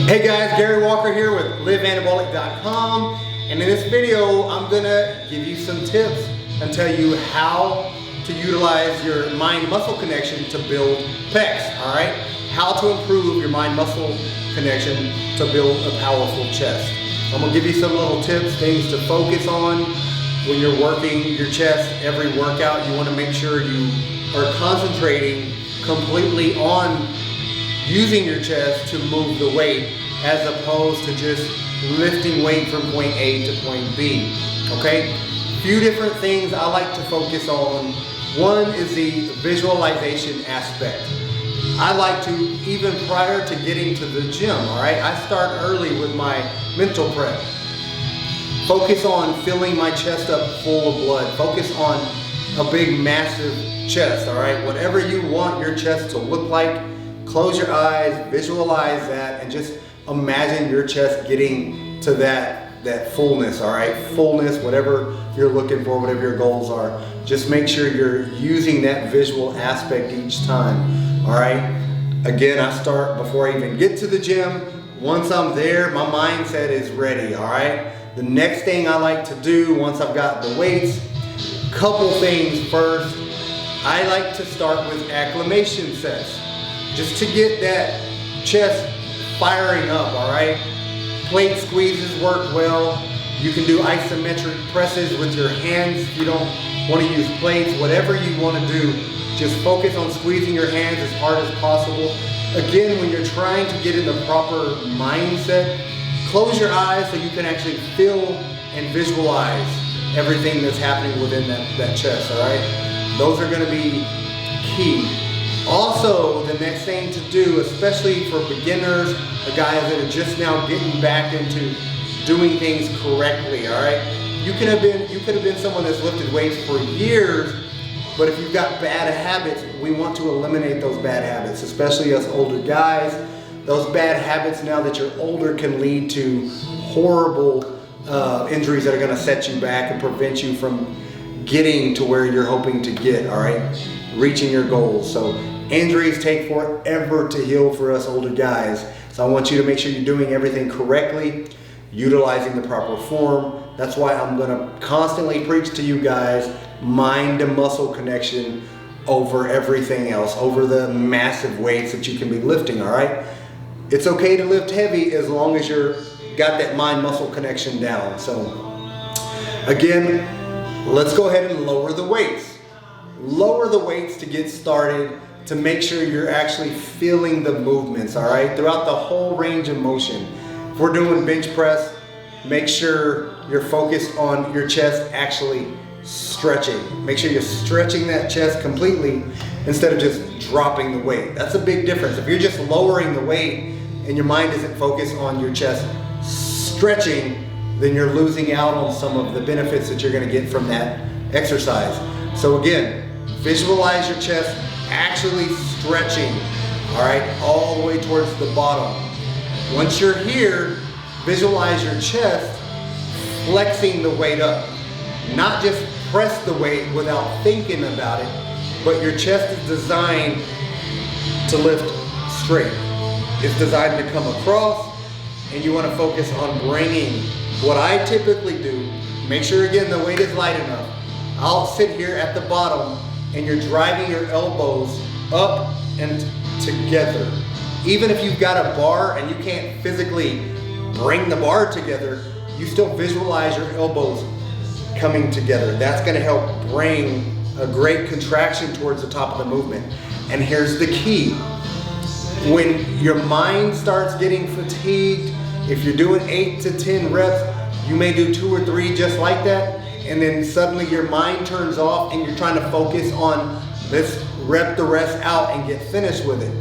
Hey guys, Gary Walker here with liveanabolic.com, and in this video I'm gonna give you some tips and tell you how to utilize your mind-muscle connection to build pecs, all right? How to improve your mind-muscle connection to build a powerful chest. I'm gonna give you some little tips, things to focus on when you're working your chest. Every workout, you wanna make sure you are concentrating completely on using your chest to move the weight as opposed to just lifting weight from point A to point B, okay? Few different things I like to focus on. One is the visualization aspect. I like to, even prior to getting to the gym, all right? I start early with my mental prep. Focus on filling my chest up full of blood. Focus on a big, massive chest, all right? Whatever you want your chest to look like, close your eyes, visualize that, and just imagine your chest getting to that fullness, all right? Fullness, whatever you're looking for, whatever your goals are. Just make sure you're using that visual aspect each time, all right? Again, I start before I even get to the gym. Once I'm there, my mindset is ready, all right? The next thing I like to do once I've got the weights, couple things first. I like to start with acclimation sets, just to get that chest firing up, all right? Plate squeezes work well. You can do isometric presses with your hands if you don't want to use plates. Whatever you want to do, just focus on squeezing your hands as hard as possible. Again, when you're trying to get in the proper mindset, close your eyes so you can actually feel and visualize everything that's happening within that chest, all right? Those are going to be key. Also, the next thing to do, especially for beginners, the guys that are just now getting back into doing things correctly, all right? You could have been someone that's lifted weights for years, but if you've got bad habits, we want to eliminate those bad habits, especially us older guys. Those bad habits, now that you're older, can lead to horrible injuries that are gonna set you back and prevent you from getting to where you're hoping to get, all right? Reaching your goals. So injuries take forever to heal for us older guys. So I want you to make sure you're doing everything correctly, utilizing the proper form. That's why I'm gonna constantly preach to you guys mind to muscle connection over everything else, over the massive weights that you can be lifting, all right? It's okay to lift heavy as long as you're got that mind muscle connection down. So again, let's go ahead and lower the weights. Lower the weights to get started, to make sure you're actually feeling the movements, all right? Throughout the whole range of motion. If we're doing bench press, make sure you're focused on your chest actually stretching. Make sure you're stretching that chest completely instead of just dropping the weight. That's a big difference. If you're just lowering the weight and your mind isn't focused on your chest stretching, then you're losing out on some of the benefits that you're gonna get from that exercise. So again, visualize your chest actually stretching, all right, all the way towards the bottom. Once you're here, visualize your chest flexing the weight up. Not just press the weight without thinking about it, but your chest is designed to lift straight. It's designed to come across, and you want to focus on bringing. What I typically do, make sure again the weight is light enough. I'll sit here at the bottom and you're driving your elbows up and together. Even if you've got a bar and you can't physically bring the bar together, you still visualize your elbows coming together. That's gonna help bring a great contraction towards the top of the movement. And here's the key. When your mind starts getting fatigued, if you're doing 8 to 10 reps, you may do 2 or 3 just like that, and then suddenly your mind turns off and you're trying to focus on let's rep the rest out and get finished with it.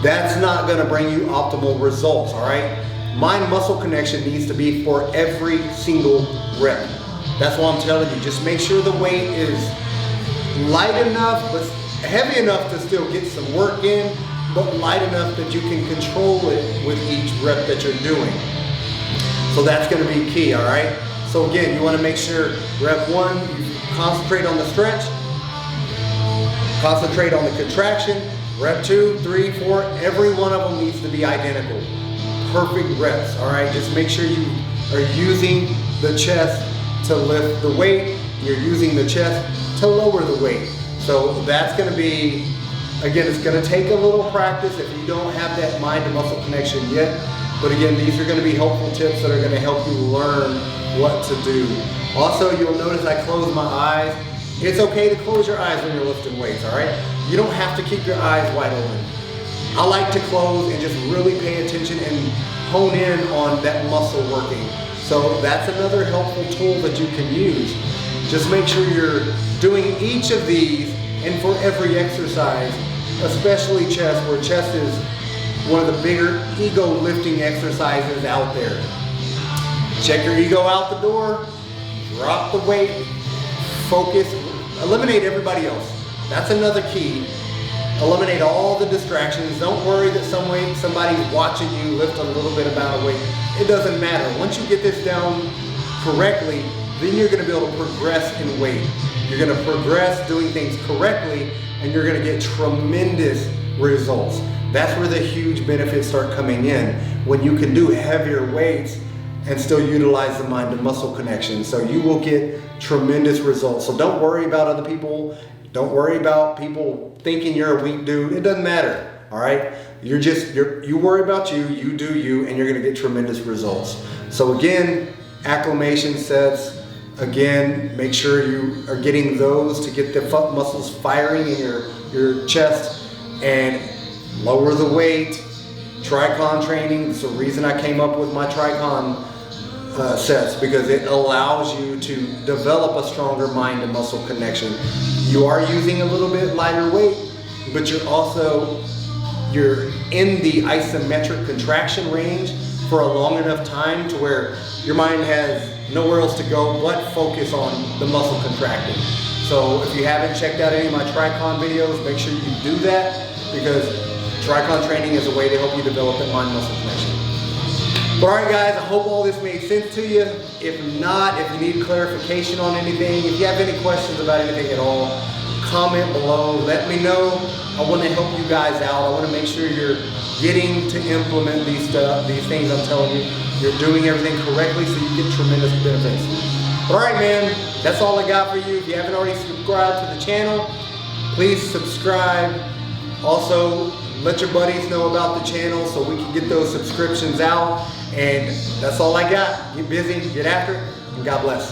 That's not gonna bring you optimal results, all right? Mind-muscle connection needs to be for every single rep. That's why I'm telling you, just make sure the weight is light enough, but heavy enough to still get some work in, but light enough that you can control it with each rep that you're doing. So that's gonna be key, all right? So again, you wanna make sure rep 1, you concentrate on the stretch, concentrate on the contraction. Rep 2, 3, 4, every one of them needs to be identical. perfect reps, all right? Just make sure you are using the chest to lift the weight. You're using the chest to lower the weight. So that's gonna be, again, it's gonna take a little practice if you don't have that mind to muscle connection yet. But again, these are gonna be helpful tips that are gonna help you learn what to do. Also, you'll notice I close my eyes. It's okay to close your eyes when you're lifting weights, all right? You don't have to keep your eyes wide open. I like to close and just really pay attention and hone in on that muscle working. So that's another helpful tool that you can use. Just make sure you're doing each of these, and for every exercise, especially chest, where chest is one of the bigger ego lifting exercises out there. Check your ego out the door, drop the weight, focus, eliminate everybody else. That's another key. Eliminate all the distractions. Don't worry that somebody's watching you lift a little bit amount of weight. It doesn't matter. Once you get this down correctly, then you're gonna be able to progress in weight. You're gonna progress doing things correctly, and you're gonna get tremendous results. That's where the huge benefits start coming in, when you can do heavier weights and still utilize the mind to muscle connection. So you will get tremendous results. So don't worry about other people. Don't worry about people thinking you're a weak dude. It doesn't matter, all right? You worry about you, you do you, and you're gonna get tremendous results. So again, acclimation sets. Again, make sure you are getting those to get the muscles firing in your chest, and lower the weight. Tricon training, it's the reason I came up with my Tricon sets, because it allows you to develop a stronger mind and muscle connection. You are using a little bit lighter weight, but you're in the isometric contraction range for a long enough time to where your mind has nowhere else to go but focus on the muscle contracting. So if you haven't checked out any of my Tricon videos, make sure you do that, because Tricon training is a way to help you develop that mind muscle connection. But all right guys, I hope all this made sense to you. If not, if you need clarification on anything, if you have any questions about anything at all, comment below, let me know. I want to help you guys out. I want to make sure you're getting to implement these things I'm telling you. You're doing everything correctly so you get tremendous benefits. But all right, man, that's all I got for you. If you haven't already subscribed to the channel, please subscribe. Also, let your buddies know about the channel so we can get those subscriptions out. And that's all I got. Get busy, get after it, and God bless.